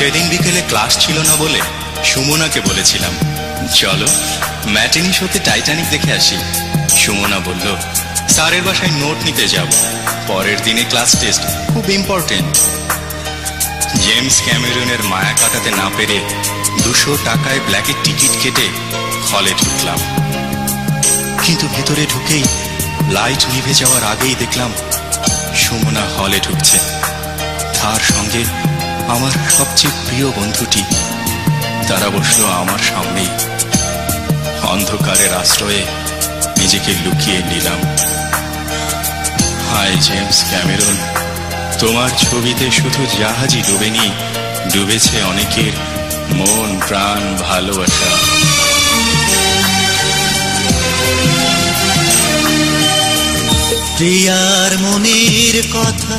সেদিন বিকেলে ক্লাস ছিল না বলে সুমনাকে বলেছিলাম, চলো ম্যাটিনি শোতে টাইটানিক দেখে আসি। সুমনা বলল, স্যারের বাসায় নোট নিতে যাব, পরের দিনে ক্লাস টেস্ট, খুব ইম্পর্টেন্ট। জেমস ক্যামেরনের মায়া কাটাতে না পেরে 200 টাকায় ব্ল্যাকের টিকিট কেটে হলে ঢুকলাম। কিন্তু ভেতরে ঢুকেই লাইট নিভে যাওয়ার আগেই দেখলাম সুমনা হলে ঢুকছে, তার সঙ্গে আমার সবচেয়ে প্রিয় বন্ধুটি। তারা বসলো আমার সামনেই। অন্ধকারের আশ্রয়ে নিজেকে লুকিয়ে নিলাম। হাই জেমস ক্যামেরন, তোমার ছবিতে শুধু জাহাজই ডুবেনি, ডুবেছে অনেকের মন প্রাণ ভালোবাসা। প্রিয়ার মনের কথা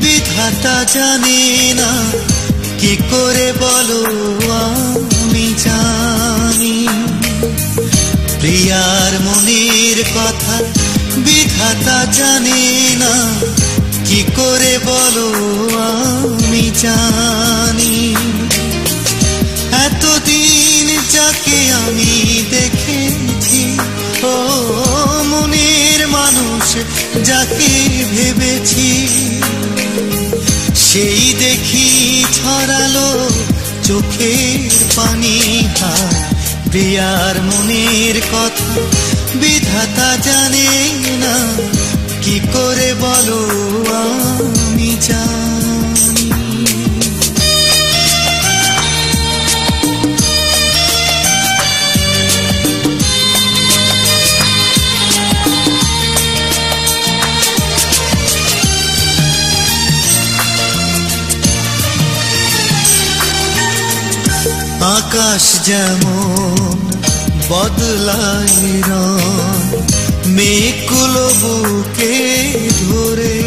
বিধাতা জানে না, কি করে বলো আমি জানি। প্রিয়ার মনের কথা বিধাতা জানে না, কি করে বলো আমি জানি। এতদিন যাকে আমি দেখেছি, ও মনের মানুষ যাকে ভেবেছি, সেই দেখি ছড়ালো চোখের পানি। হায় প্রিয়ার মনের কথা বিধাতা জানে না, কি করে বলো আমি জানি। আকাশ যেমন বদলায় রং, মেঘগুলো বুকে ধরে,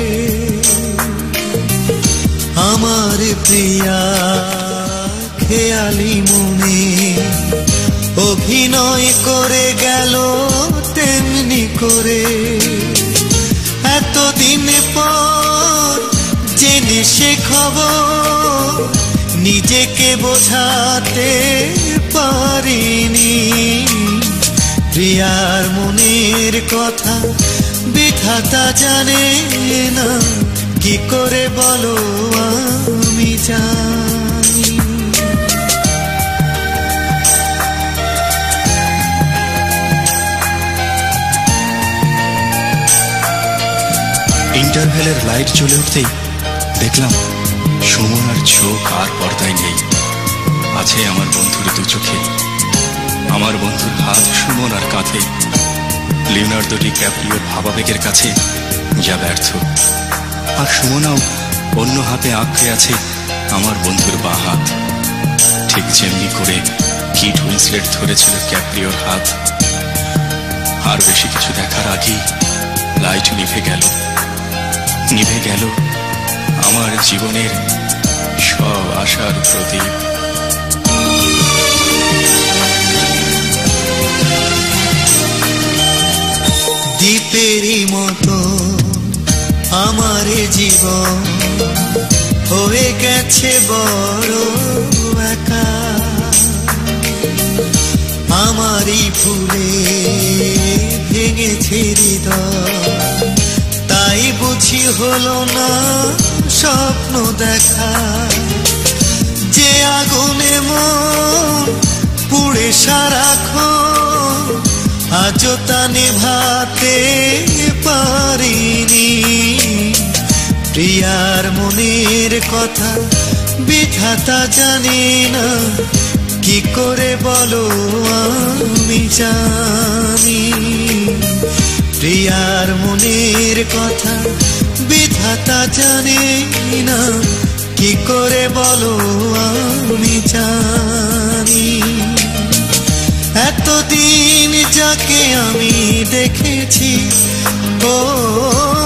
আমার প্রিয়া খেয়ালি মনে অভিনয় করে গেল তেমনি করে। এতদিন পর জেনে সে খবর, নিজেকে বোঝাতে পারিনি। প্রিয়ার মনের কথা বিধাতা জানে না, কি করে বলো আমি জানি। ইন্টারভেলের লাইট জ্বলে উঠতেই দেখলাম সুমনার চোখ আর পর্দায় নেই, আছে আমার বন্ধুর দু চোখে। আমার বন্ধুর হাত সুমনার কাঁধে, লিওনার্দো ডিক্যাপ্রিওর ভাবাবেগের কাছে যা ব্যর্থ। আর সুমনাও অন্য হাতে আঁকড়ে আছে আমার বন্ধুর বাঁ হাত, ঠিক যেমনি করে কিট উইন্সলেট ধরেছিল ক্যাপ্রিওর হাত। আর বেশি কিছু দেখার আগেই লাইট নিভে গেল, নিভে গেল আমার জীবনের সব আশার প্রদীপ। দ্বীপেরই মতো আমার জীবন হয়ে গেছে বড় একা। আমারই ভুলে ভেঙেছে হৃদয়, তাই বুঝি হলো না স্বপ্ন দেখা। যে আগুনে মন পুড়ে সারাক্ষণ, আজও তা নেভাতে পারিনি। প্রিয়ার মনের কথা বিধাতা জানে না, কি করে বলো আমি জানি। প্রিয়ার মনের কথা বিধাতা জানে না, কি করে বলো আমি জানি। এতদিন যাকে আমি দেখেছি, ও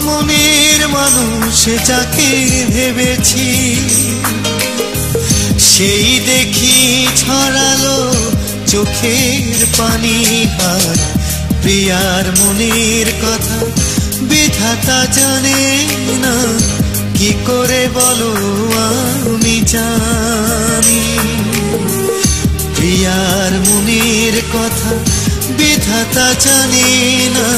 মনের মানুষ যাকে ভেবেছি, সেই দেখি ছড়ালো চোখের পানি। হায় প্রিয়ার মনের কথা বিধাতা জানে না, কি করে বলো আমি জানি প্রিয়ার মনের কথা বিধাতা জানে না